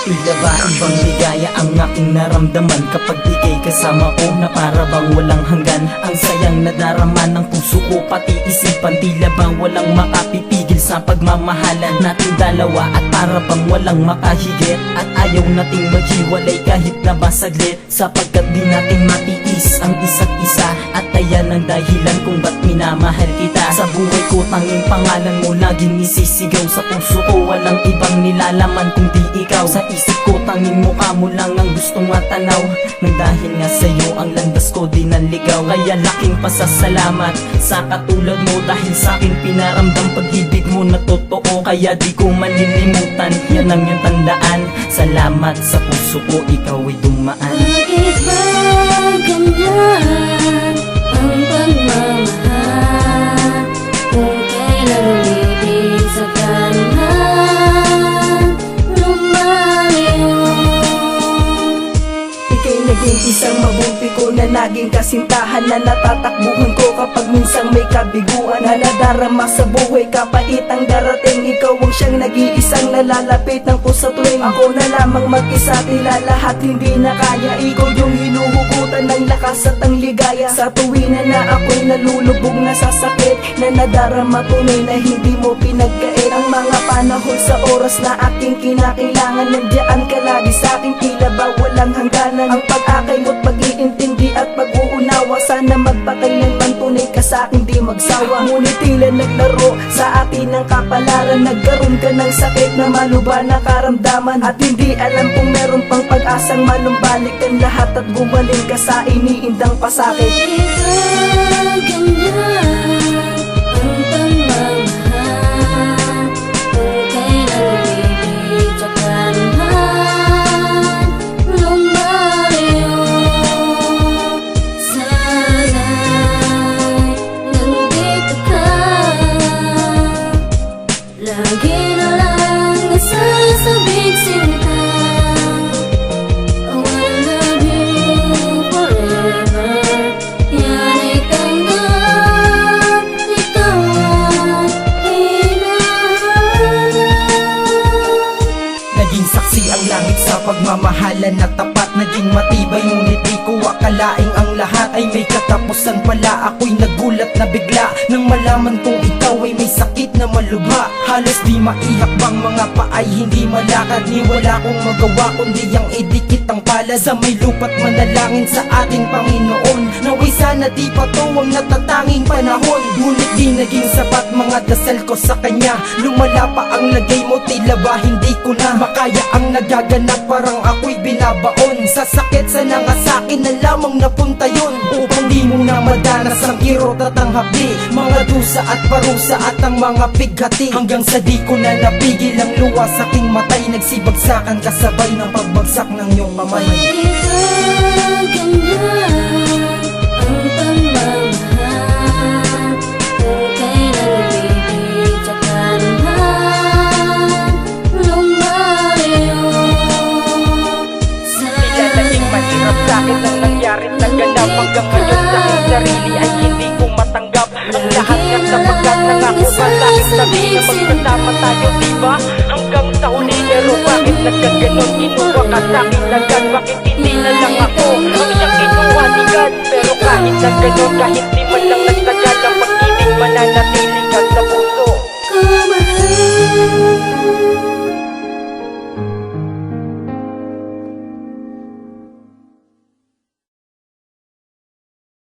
Tila ba ibang ligaya ang aking naramdaman kapag ika'y kasama ko, na para bang walang hanggan. Ang sayang nadarama ng puso ko pati isipan, tila bang walang makapipigil sa pagmamahalan nating dalawa. At para bang walang makahigit, at ayaw nating maghiwalay kahit na ba saglit, sapagkat di natin matiis ang isa't isa. At ayan ang dahilan kung ba't minamahal kita. Sa buhay ko tanging pangalan mo laging isisigaw, sa puso ko walang ibang nilalaman kundi ikaw. Sa isip ko tanging mukha mo lang ang gustong matanaw, nang dahil nga sa'yo ang landas ko di nanligaw. Kaya laking pasasalamat sa katulad mo, dahil sa'kin pinaramdam pag-ibig mo na totoo. Kaya di ko malilimutan, yan ang iyong tandaan. Salamat sa puso ko, ikaw ay dumaan. Bakit ba ganyan ang pagmamahal? Kung kailan umibig sa kanuhan, lumalayo. Ika'y naging isang mabuti ko na naging kasintahan, na natatakbuhan ko kapag minsang may kabiguan, na nadarama sa buhay kapait ang darating. Ikaw ang siyang nag-iisang nalalapitan ko sa tuwing ako na lamang mag-isa, tila lahat hindi na kaya. Ikaw yung hinuhugutan ng lakas at ang ligaya sa tuwing na ako'y nalulubog na sa sakit, na nadarama tunay na hindi mo pinagkait. Ang mga panahon sa oras na aking kinakailangan, nandiyan ka lagi sa'kin, tila ba walang hangganan. Ang pag-akay mo't pag-iintindi at pag-uunawa, sana magpakailanman tunay ka sa'kin di magsawa. Ngunit tila naglaro sa atin ang kapalaran, nagkaroon ka ng sakit na maluba na karamdaman. At hindi alam kung meron pang pag-asang manumbalik ang lahat at gumaling ka sa iniindang pasakit. Bakit ba ganyan ang pagmamahal? Kung kailan umibig sa kanuhan, lumalayo. Sana'y nandito ka, lagi na lang nasasabing sinta. Oh, I love you forever. Yan ay tanggap, ikaw ang hinahanap. Naging saksi ang langit sa pagmamahalan na tapat, naging matibay ngunit di ko akalaing ang lahat ay may katapusan pala. Ako'y nagulat na bigla nang malaman kong ikaw ay may sakit na malubha. Halos di maihakbang, mga paay hindi malakad, ni wala kong magawa kundi ang idikit ang palad sa may lupa't manalangin sa ating Panginoon. Naway sana di pa to ang natatanging panahon, ngunit di naging sapat mga dasal ko sa kanya. Lumala pa ang lagay mo, tila ba hindi ko na makaya ang nagaganap, parang ako'y binabaon. Sa sakit sana nga sa'kin na lamang napunta yun, upang di mo na madanas ang kirot at ang hapdi, mga dusa at parusa at ang mga pighati. Hanggang sa di ko na napigil ang luwa sa aking matay, nagsibagsakan kasabay ng pagbagsak ng iyong kamay. Bakit ba ganyan ang pagmamahal? Kung kailan umibig sa kanuhan, lumalayo. Tila naging mahirap sa'kin ang nangyarit na ganap, hanggang ngayon sa aking sarili ay hindi ko matanggap ang lahat nga, sapagkat nangako ka sa'king sabi na magkasama tayo, diba? Hanggang sa huli, pero bakit nagkaganon? Kinuha ka sa'king agad, bakit hindi na lang ako ang iyang kinuha ni God? Pero kahit na ganon, kahit di